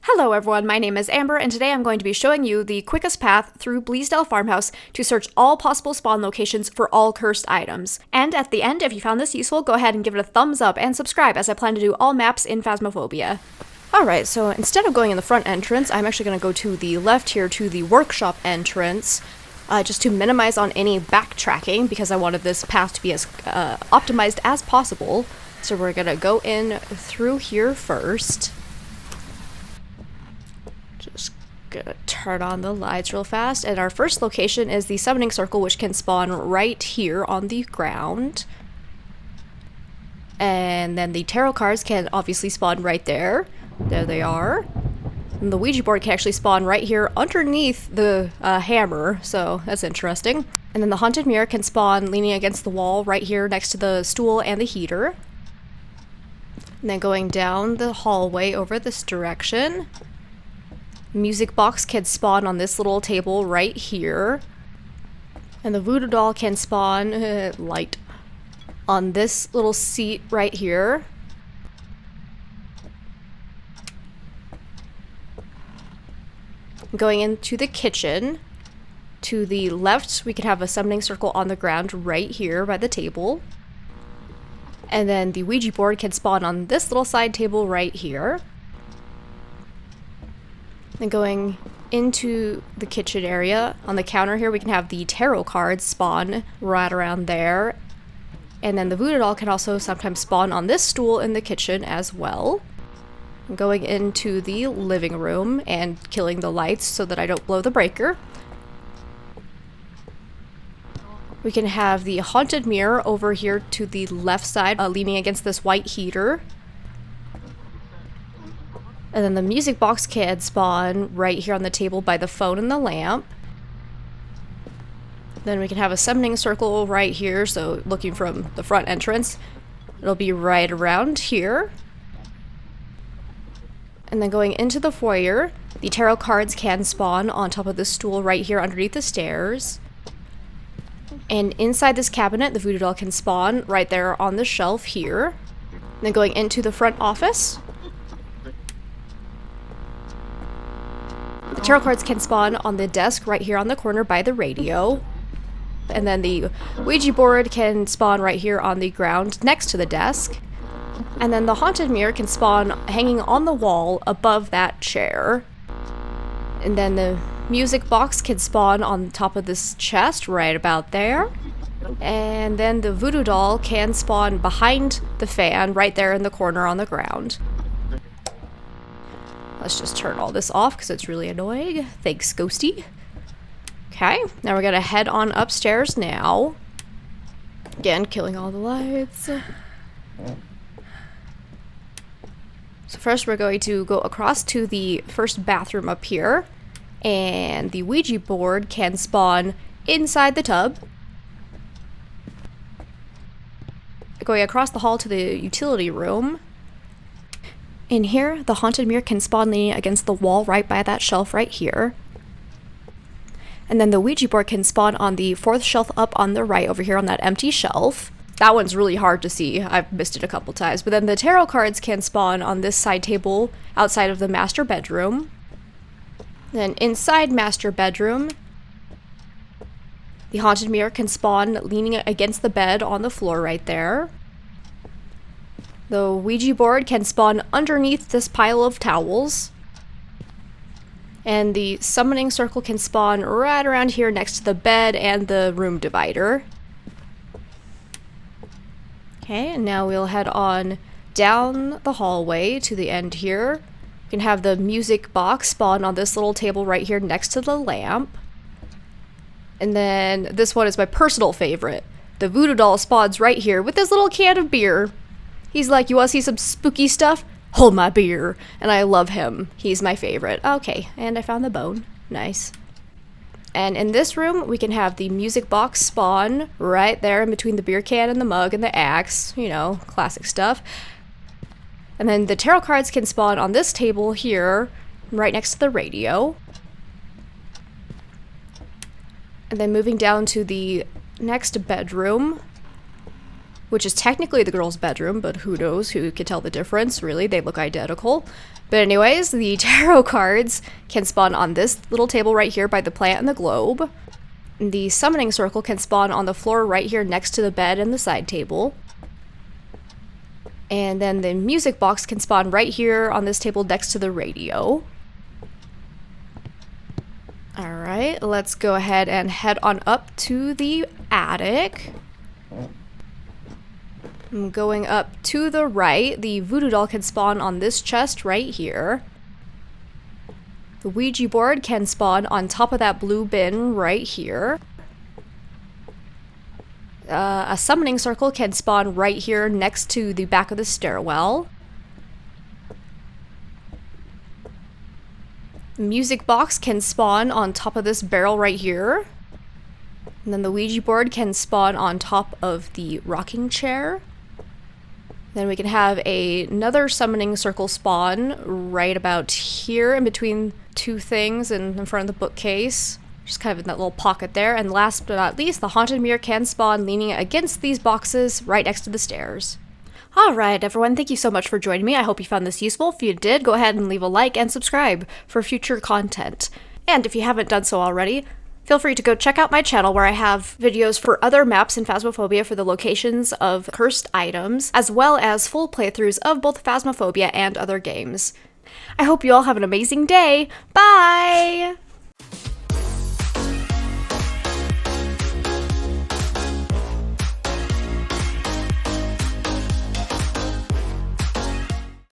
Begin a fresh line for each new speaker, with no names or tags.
Hello everyone, my name is Amber, and today I'm going to be showing you the quickest path through Bleasdale Farmhouse to search all possible spawn locations for all cursed items. And at the end, if you found this useful, go ahead and give it a thumbs up and subscribe, as I plan to do all maps in Phasmophobia. Alright, so instead of going in the front entrance, I'm actually going to go to the left here to the workshop entrance, just to minimize on any backtracking, because I wanted this path to be as optimized as possible. So we're going to go in through here first. Just gonna turn on the lights real fast, and our first location is the summoning circle, which can spawn right here on the ground. And then the tarot cards can obviously spawn right there. There they are. And the Ouija board can actually spawn right here underneath the hammer, so that's interesting. And then the haunted mirror can spawn leaning against the wall right here next to the stool and the heater. And then going down the hallway over this direction, music box can spawn on this little table right here. And the voodoo doll can spawn light on this little seat right here. Going into the kitchen, to the left we can have a summoning circle on the ground right here by the table. And then the Ouija board can spawn on this little side table right here. Then going into the kitchen area, on the counter here we can have the tarot cards spawn right around there. And then the voodoo doll can also sometimes spawn on this stool in the kitchen as well. Going into the living room and killing the lights so that I don't blow the breaker. We can have the haunted mirror over here to the left side, leaning against this white heater. And then the music box can spawn right here on the table by the phone and the lamp. Then we can have a summoning circle right here, so looking from the front entrance, it'll be right around here. And then going into the foyer, the tarot cards can spawn on top of this stool right here underneath the stairs. And inside this cabinet, the voodoo doll can spawn right there on the shelf here. And then going into the front office, the tarot cards can spawn on the desk right here on the corner by the radio. And then the Ouija board can spawn right here on the ground next to the desk. And then the haunted mirror can spawn hanging on the wall above that chair. And then the music box can spawn on top of this chest right about there. And then the voodoo doll can spawn behind the fan right there in the corner on the ground. Let's just turn all this off because it's really annoying. Thanks, Ghosty. Okay, now we're gonna head on upstairs now. Again, killing all the lights. So first we're going to go across to the first bathroom up here. And the Ouija board can spawn inside the tub. Going across the hall to the utility room. In here, the haunted mirror can spawn leaning against the wall right by that shelf right here. And then the Ouija board can spawn on the fourth shelf up on the right over here on that empty shelf. That one's really hard to see. I've missed it a couple times. But then the tarot cards can spawn on this side table outside of the master bedroom. Then inside master bedroom, the haunted mirror can spawn leaning against the bed on the floor right there. The Ouija board can spawn underneath this pile of towels. And the summoning circle can spawn right around here next to the bed and the room divider. Okay, and now we'll head on down the hallway to the end here. We can have the music box spawn on this little table right here next to the lamp. And then this one is my personal favorite. The voodoo doll spawns right here with this little can of beer. He's like, you want to see some spooky stuff? Hold my beer. And I love him. He's my favorite. Okay, and I found the bone. Nice. And in this room, we can have the music box spawn right there in between the beer can and the mug and the axe. You know, classic stuff. And then the tarot cards can spawn on this table here, right next to the radio. And then moving down to the next bedroom, which is technically the girl's bedroom, but who knows, who could tell the difference, really, they look identical. But anyways, the tarot cards can spawn on this little table right here by the plant and the globe. The summoning circle can spawn on the floor right here next to the bed and the side table. And then the music box can spawn right here on this table next to the radio. Alright, let's go ahead and head on up to the attic. Going up to the right, the Voodoo Doll can spawn on this chest right here. The Ouija Board can spawn on top of that blue bin right here. A summoning circle can spawn right here next to the back of the stairwell. The music box can spawn on top of this barrel right here. And then the Ouija Board can spawn on top of the rocking chair. Then we can have another summoning circle spawn right about here in between two things and in front of the bookcase. Just kind of in that little pocket there. And last but not least, the haunted mirror can spawn leaning against these boxes right next to the stairs. Alright everyone, thank you so much for joining me. I hope you found this useful. If you did, go ahead and leave a like and subscribe for future content. And if you haven't done so already, feel free to go check out my channel where I have videos for other maps in Phasmophobia for the locations of cursed items, as well as full playthroughs of both Phasmophobia and other games. I hope you all have an amazing day. Bye!